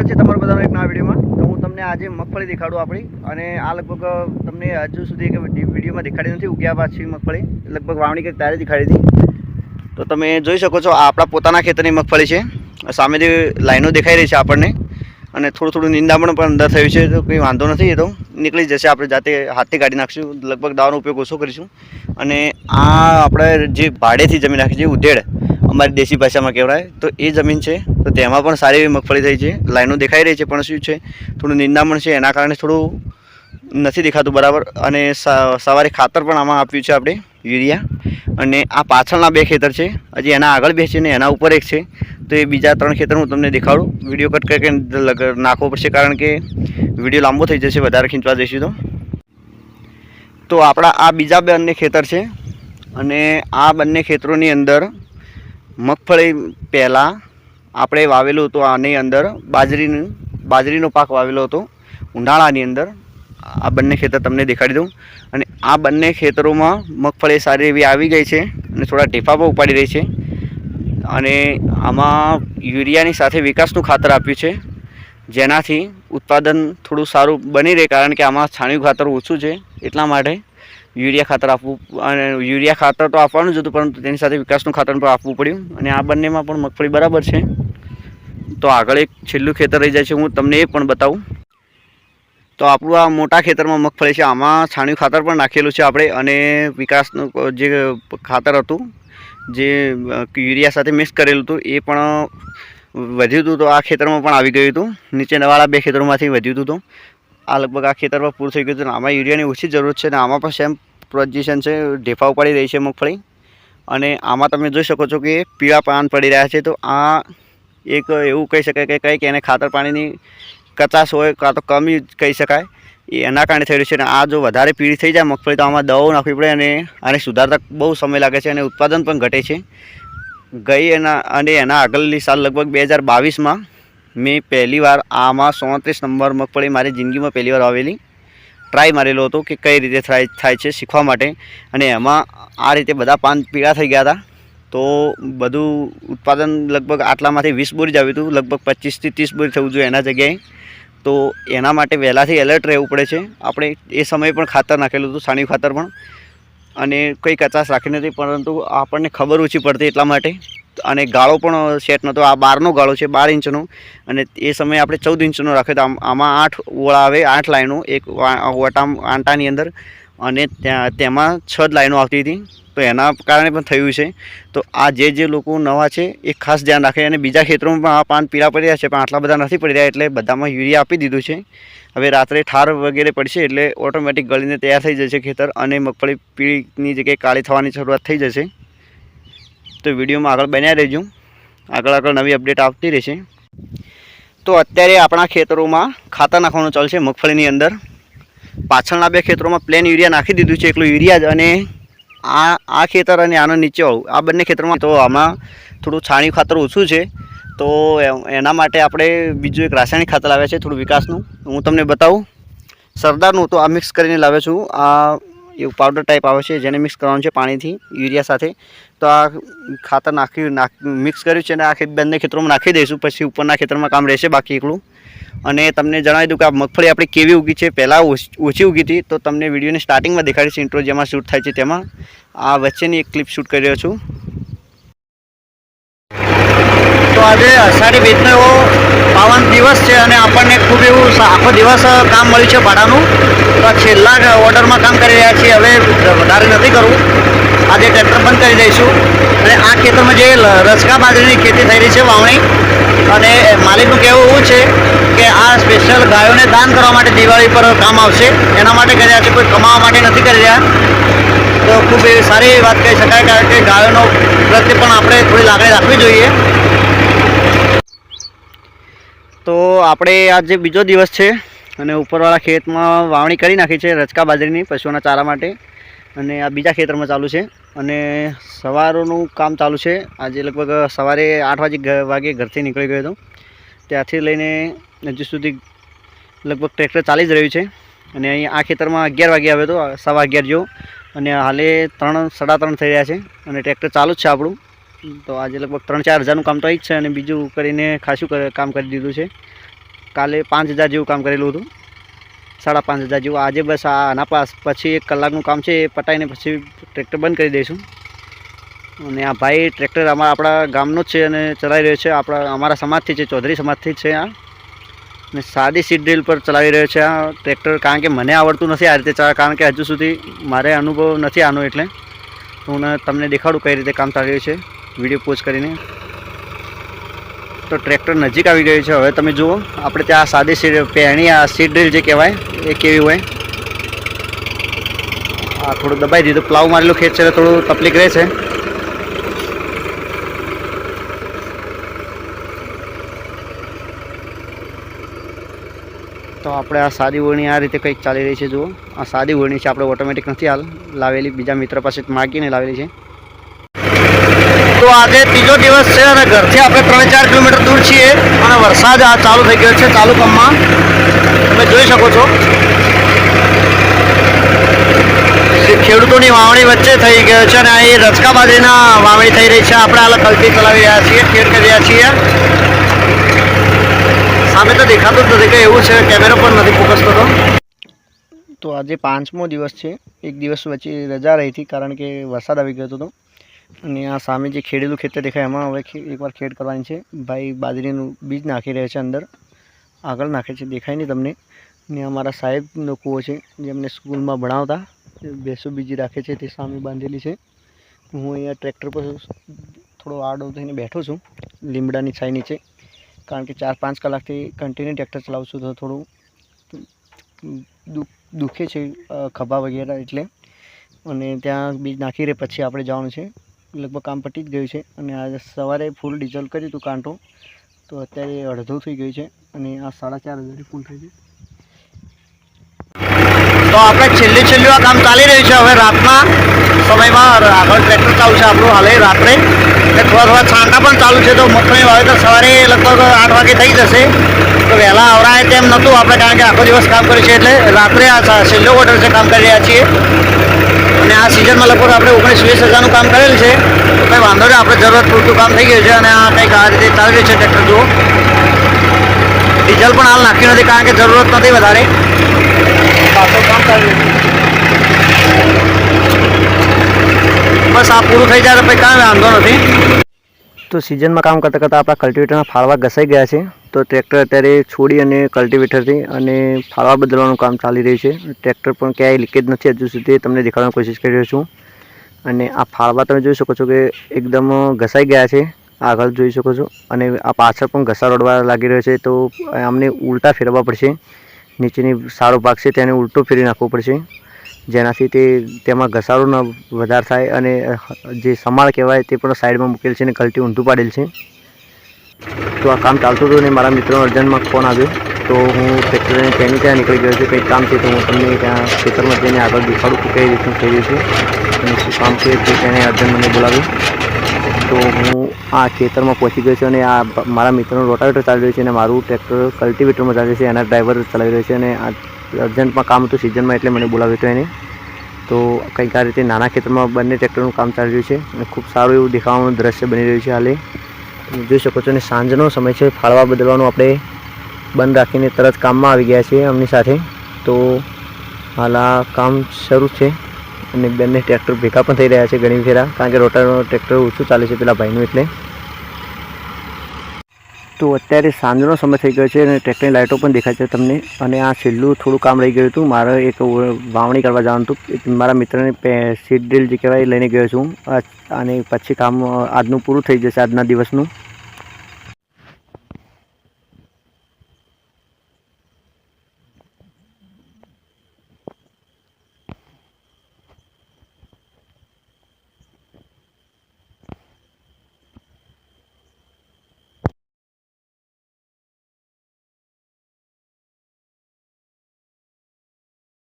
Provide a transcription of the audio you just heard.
स्वागत है तमाરું બધાનું એક નવા વિડીયોમાં। તો હું તમને આજે મગફળી દેખાડું આપણી, અને આ લગભગ તમને હજુ સુધી એક વિડીયોમાં દેખાડી નથી ઉગ્યા પાછી મગફળી, લગભગ વાવણી કરી ત્યારે દેખાડી હતી। તો તમે જોઈ શકો છો આ આપણા પોતાના ખેતરની મગફળી છે। સામેથી લાઈનો દેખાઈ રહી છે આપણને, અને થોડું થોડું નિંદામણ પણ અંદર થયું છે, તો કંઈ વાંધો નથી, એ તો નીકળી જશે, આપણે જાતે હાથથી કાઢી નાખશું, લગભગ દાવાનો ઉપયોગ ઓછો કરીશું। અને આ આપણે જે ભાડેથી જમીન રાખી છે ઉધેડ, અમારી દેશી ભાષામાં કહેવાય, તો એ જમીન છે, તો તેમાં પણ સારી એવી મગફળી થઈ છે। લાઈનો દેખાઈ રહી છે, પણ શું છે થોડું નિંદામણ છે, એના કારણે થોડું નથી દેખાતું બરાબર। અને સવારે ખાતર પણ આમાં આપ્યું છે આપણે યુરિયા। અને આ પાછળના બે ખેતર છે, હજી એના આગળ બે છે ને એના ઉપર એક છે, તો એ બીજા ત્રણ ખેતર હું તમને દેખાડું। વિડીયો કટ કરીને નાખવો પડશે, કારણ કે વિડીયો લાંબો થઈ જશે વધારે ખીંચવા જઈશું તો આપણા આ બીજા બંને ખેતર છે, અને આ બંને ખેતરોની અંદર મગફળી પહેલાં આપણે વાવેલું હતું। આની અંદર બાજરીનો પાક વાવેલો હતો ઉનાળાની અંદર। આ બંને ખેતર તમને દેખાડી દઉં, અને આ બંને ખેતરોમાં મગફળી સારી એવી આવી ગઈ છે, અને થોડા ઢેફા પણ ઉપાડી રહી છે। અને આમાં યુરિયાની સાથે વિકાસનું ખાતર આપ્યું છે, જેનાથી ઉત્પાદન થોડું સારું બની રહે, કારણ કે આમાં છાણિયું ખાતર ઓછું છે, એટલા માટે યુરિયા ખાતર આપવું, અને યુરિયા ખાતર તો આપવાનું જ હતું, પરંતુ તેની સાથે વિકાસનું ખાતર પણ આપવું પડ્યું। અને આ બંનેમાં પણ મગફળી બરાબર છે। તો આગળ એક છેલ્લું ખેતર રહી જાય છે, હું તમને એ પણ બતાવું। તો આપણું આ મોટા ખેતરમાં મગફળી છે, આમાં છાણિયું ખાતર પણ નાખેલું છે આપણે, અને વિકાસનું જે ખાતર હતું જે યુરિયા સાથે મિક્સ કરેલું હતું એ પણ વધ્યું હતું, તો આ ખેતરમાં પણ આવી ગયું હતું, નીચેવાળા બે ખેતરોમાંથી વધ્યું હતું। તો આ લગભગ આ ખેતરમાં પૂરું થઈ ગયું હતું, આમાં યુરિયાની ઓછી જરૂર છે, અને આમાં પણ સેમ પોઝિશન છે, ઢેફા ઉપાડી રહી છે મગફળી। અને આમાં તમે જોઈ શકો છો કે પીળા પાન પડી રહ્યા છે, તો આ એક એવું કહી શકાય કે કંઈક એને ખાતર પાણીની કચાશ હોય, કાં તો કમી કહી શકાય, એના કારણે થઈ રહ્યું છે। અને આ જો વધારે પીળી થઈ જાય મગફળી, તો આમાં દવાઓ નાખવી પડે, અને આને સુધારતા બહુ સમય લાગે છે, અને ઉત્પાદન પણ ઘટે છે। એના આગળની સાલ લગભગ 2022માં મેં પહેલી વાર આમાં 37 નંબર મગફળી મારી જિંદગીમાં પહેલી વાર વાવેલી, ટ્રાય મારેલો હતો કે કઈ રીતે થાય છે શીખવા માટે। અને એમાં આ રીતે બધા પાન પીળા થઈ ગયા હતા, તો બધું ઉત્પાદન લગભગ આટલામાંથી 20 બોરી જ આવ્યું હતું, લગભગ 25 થી 30 બોરી થવું જોઈએ એના જગ્યાએ। તો એના માટે વહેલાથી એલર્ટ રહેવું પડે છે આપણે। એ સમયે પણ ખાતર નાખેલું હતું, છાણિયું ખાતર પણ, અને કંઈ કચાશ રાખી નથી, પરંતુ આપણને ખબર ઓછી પડતી એટલા માટે। અને ગાળો પણ સેટ નહોતો, આ 12નો ગાળો છે, 12 ઇંચનો, અને એ સમયે આપણે 14 ઇંચનો રાખ્યો તો આમાં 8 ઓળા આવે, 8 લાઈનો એક આંટાની અંદર, અને તેમાં 6 જ લાઈનો આવતી હતી, તો એના કારણે પણ થયું છે। તો આ જે લોકો નવા છે એ ખાસ ધ્યાન રાખે। અને બીજા ખેતરોમાં પણ આ પાન પીળા પડી રહ્યા છે, પણ આટલા બધા નથી પડી રહ્યા, એટલે બધામાં યુરિયા આપી દીધું છે। હવે રાત્રે ઠાર વગેરે પડશે એટલે ઓટોમેટિક ગળીને તૈયાર થઈ જશે ખેતર, અને મગફળી પીળીની જગ્યાએ કાળી થવાની શરૂઆત થઈ જશે। તો વિડીયોમાં આગળ બન્યા રહેજો, આગળ નવી અપડેટ આવતી રહેશે। તો અત્યારે આપણા ખેતરોમાં ખાતર નાખવાનું ચાલશે મગફળીની અંદર। પાછળના બે ખેતરોમાં પ્લેન યુરિયા નાખી દીધું છે, એકલું યુરિયા જ, અને આ ખેતર અને આનો નીચેવાળું આ બંને ખેતરોમાં તો આમાં થોડું છાણિયું ખાતર ઓછું છે, તો એના માટે આપણે બીજું એક રાસાયણિક ખાતર લાવ્યા છે થોડું વિકાસનું, હું તમને બતાવું। સરદારનું તો આ મિક્સ કરીને લાવ્યો છું, આ એવું પાવડર ટાઈપ આવે છે, જેને મિક્સ કરવાનું છે પાણીથી યુરિયા સાથે। તો આ ખાતર મિક્સ કર્યું છે, અને આ બંને ખેતરોમાં નાખી દઈશું, પછી ઉપરના ખેતરમાં કામ રહેશે બાકી એકલું। અને તમને જણાવી દઉં કે આ મગફળી આપણી કેવી ઉગી છે, પહેલાં ઓછી ઉગી હતી, તો તમને વિડીયોની સ્ટાર્ટિંગમાં દેખાડીશ, ઇન્ટ્રો જેમાં શૂટ થાય છે તેમાં આ વચ્ચેની એક ક્લિપ શૂટ કરી રહ્યો છું। તો આજે અષાઢી બીજનો એવો પાવન દિવસ છે, અને આપણને ખૂબ એવું આખો દિવસ કામ મળ્યું છે ભાડાનું। તો છેલ્લા ઓર્ડરમાં કામ કરી રહ્યા છીએ, હવે વધારે નથી કરવું, આજે ટ્રેક્ટર બંધ કરી દઈશું। અને આ ખેતરમાં જે રસકા બાજરીની ખેતી થઈ રહી છે વાવણી, અને માલિકનું કહેવું એવું છે કે આ સ્પેશિયલ ગાયોને દાન કરવા માટે દિવાળી પર કામ આવશે, એના માટે કરી રહ્યા છે, કોઈ કમાવા માટે નથી કરી રહ્યા। તો ખૂબ એવી સારી વાત કહી શકાય, કારણ કે ગાયોનો પ્રત્યે પણ આપણે થોડી લાગણી રાખવી જોઈએ। તો આપણે આજે બીજો દિવસ છે, અને ઉપરવાળા ખેતમાં વાવણી કરી નાખી છે રચકા બાજરીની પશુઓના ચારા માટે, અને આ બીજા ખેતરમાં ચાલુ છે। અને સવારનું કામ ચાલુ છે, આજે લગભગ સવારે 8 વાગે ઘરથી નીકળી ગયો હતો, ત્યાંથી લઈને હજુ સુધી લગભગ ટ્રેક્ટર ચાલી જ રહ્યું છે। અને અહીં આ ખેતરમાં 11 વાગે આવ્યો હતો, 11:15 જેવો, અને હાલે 3 સાડા 3 થઈ રહ્યા છે, અને ટ્રેક્ટર ચાલુ જ છે આપણું। તો આજે લગભગ 3-4 હજારનું કામ તો અહીં જ છે, અને બીજું કરીને ખાસું કામ કરી દીધું છે। કાલે 5000 જેવું કામ કરેલું હતું, 5,500 જેવું. આજે બસ આના પછી 1 કલાકનું કામ છે, એ પટાઈને પછી ટ્રેક્ટર બંધ કરી દઈશું. અને આ ભાઈ ટ્રેક્ટર આપણા ગામનો જ છે અને ચલાવી રહ્યો છે, અમારા સમાજથી છે, ચૌધરી સમાજથી જ છે આ. અને સાદી સીટ ડ્રીલ પર ચલાવી રહ્યો છે આ ટ્રેક્ટર, કારણ કે મને આવડતું નથી આ રીતે ચલાવતા, કારણ કે હજુ સુધી મારે અનુભવ નથી આનો, એટલે હું તમને દેખાડું કઈ રીતે કામ ચાલી રહ્યું છે વિડીયો પોઝ કરીને. તો ટ્રેક્ટર નજીક આવી ગયું છે. હવે તમે જુઓ આપણે ત્યાં સાદી પહેણી આ સીટ ડ્રીલ જે કહેવાય એ કેવી હોય. આ થોડું દબાઈ દીધું, પ્લાવ મારેલું ખેત છે, થોડું તકલીફ રહે છે. તો આપણે આ સાદી ઓળણી આ રીતે કંઈક ચાલી રહી છે. જુઓ આ સાદી ઓળણી છે, આપણે ઓટોમેટિક નથી હાલ લાવેલી, બીજા મિત્ર પાસે માગીને લાવેલી છે. તો આજે ત્રીજો દિવસ છે અને ઘરથી આપણે 3-4 કિલોમીટર દૂર છીએ અને વરસાદ આ ચાલુ થઈ ગયો છે ચાલુ કામમાં, તમે જોઈ શકો છો. ખેડૂતોની વાવણી વચ્ચે થઈ ગયો છે અને એ રચકા બાજરીના વાવણી થઈ રહી છે. આપણે હાલ કલ્ટી ચલાવી રહ્યા છીએ, ખેડ કરી રહ્યા છીએ. સામે તો દેખાતું જ નથી કે એવું છે, કેમેરો પણ નથી ફોકસ થતો. તો આજે 5મો દિવસ છે, એક દિવસ વચ્ચે રજા રહી હતી કારણ કે વરસાદ આવી ગયો હતો. અને આ સામે જે ખેડેલું ખેતર દેખાય એમાં હવે એકવાર ખેડ કરવાની છે. ભાઈ બાજરીનું બીજ નાખી રહ્યા છે, અંદર આગળ નાખે છે, દેખાય નહીં તમને. ને અમારા સાહેબનો કૂવો છે, જે અમને સ્કૂલમાં ભણાવતા, ભેંસો બીજી રાખે છે, તે સામે બાંધેલી છે. હું અહીંયા ટ્રેક્ટર પર થોડો આડો થઈને બેઠો છું લીમડાની છાંય નીચે, કારણ કે 4-5 કલાકથી કન્ટિન્યુ ટ્રેક્ટર ચલાવું છું, તો થોડું દુખે છે ખભા વગેરે એટલે. અને ત્યાં બીજ નાખી રહે પછી આપણે જવાનું છે. લગભગ કામ પતી જ ગયું છે અને આજે સવારે ફૂલ ડીઝલ કર્યું હતું કાંટો, તો અત્યારે અડધું થઈ ગયું છે અને આ 4,500 ફૂલ થઈ ગયું. તો આપણે છેલ્લું આ કામ ચાલી રહ્યું છે. હવે રાતના સમયમાં આગળ ટ્રેક્ટર ચાલુ છે આપણું હાલે રાત્રે, એટલે થોડા છાંટા પણ ચાલુ છે. તો મગફળી વાવેતર સવારે લગભગ 8 વાગે થઈ જશે, તો વહેલા આવરાય તેમ નહોતું આપણે, કારણ કે આખો દિવસ કામ કર્યું છે, એટલે રાત્રે આ છેલ્લો ક્વાર્ટર છે કામ કરી રહ્યા છીએ. અને આ સિઝનમાં લગભગ આપણે 19-20 હજારનું કામ કરેલ છે, તો કંઈ વાંધો નહીં, આપણે જરૂરત પૂરતું કામ થઈ ગયું છે. અને આ કંઈક આ રીતે ચાલી રહ્યું છે ટ્રેક્ટર. જુઓ ડીઝલ પણ હાલ નાખ્યું નથી, કારણ કે જરૂરત નથી વધારે, પાછળ કામ ચાલી રહ્યું છે. બસ આ પૂરું થઈ જાય તો પછી કાંઈ વાંધો નથી. તો સિઝનમાં કામ કરતાં કરતાં આપણા કલ્ટિવેટરના ફાળવા ઘસાઈ ગયા છે, તો ટ્રેક્ટર અત્યારે છોડી અને કલ્ટિવેટરથી અને ફાળવા બદલવાનું કામ ચાલી રહ્યું છે. ટ્રેક્ટર પણ ક્યાંય લીકેજ નથી હજુ સુધી, તમને દેખાડવાની કોશિશ કરી રહ્યો છું. અને આ ફાળવા તમે જોઈ શકો છો કે એકદમ ઘસાઈ ગયા છે, આગળ જોઈ શકો છો. અને આ પાછળ પણ ઘસા રડવા લાગી રહ્યો છે, તો અમને ઉલટા ફેરવવા પડશે. નીચેની સારો ભાગ છે તેને ઉલટો ફેરવી નાખવો પડશે, જેનાથી તેમાં ઘસારો ન વધારે થાય. અને જે સમાળ કહેવાય તે પણ સાઈડમાં મૂકેલ છે અને કલ્ટી ઊંધું પાડેલ છે. તો આ કામ ચાલતું હતું અને મારા મિત્રોનો અર્જન્ટમાં ફોન આવ્યો, તો હું ટ્રેક્ટરને તેની ત્યાં નીકળી ગયો છું. કંઈક કામ છે તો હું તમને ત્યાં ખેતરમાં જઈને આગળ દેખાડું કે કઈ રીતનું થઈ રહ્યું છે અને શું કામ છે તે તેને અર્જન્ટ મને બોલાવ્યું. તો હું આ ખેતરમાં પહોંચી ગયો છું અને આ મારા મિત્રનું રોટાવેટર ચાલી રહ્યું છે અને મારું ટ્રેક્ટર કલ્ટિવેટરમાં ચાલે છે, એના ડ્રાઈવર ચલાવી રહ્યો છે. અને આ અર્જન્ટમાં કામ હતું સિઝનમાં, એટલે મને બોલાવ્યું હતું એને. તો કંઈક આ રીતે નાના ખેતરમાં બંને ટ્રેક્ટરનું કામ ચાલી રહ્યું છે અને ખૂબ સારું એવું દેખાવાનું દ્રશ્ય બની રહ્યું છે હાલે, તમે જોઈ શકો છો. અને સાંજનો સમય છે, ફાળવા બદલવાનું આપણે બંધ રાખીને તરત કામમાં આવી ગયા છીએ એમની સાથે. તો હાલ આ કામ શરૂ છે અને બંને ટ્રેક્ટર ભેગા પણ થઈ રહ્યા છે ઘણી ફેરા, કારણ કે રોટાનું ટ્રેક્ટર ઓછું ચાલે છે પેલા ભાઈનું એટલે. તો અત્યારે સાંજનો સમય થઈ ગયો છે અને ટ્રેક્ટરની લાઇટો પણ દેખાય છે તમને. અને આ છેલ્લું થોડું કામ રહી ગયું હતું, મારે એક વાવણી કરવા જવાનું હતું. મારા મિત્રને સીડ ડ્રીલ જે કહેવાય લઈને ગયો છું, અને પછી કામ આજનું પૂરું થઈ જશે આજના દિવસનું.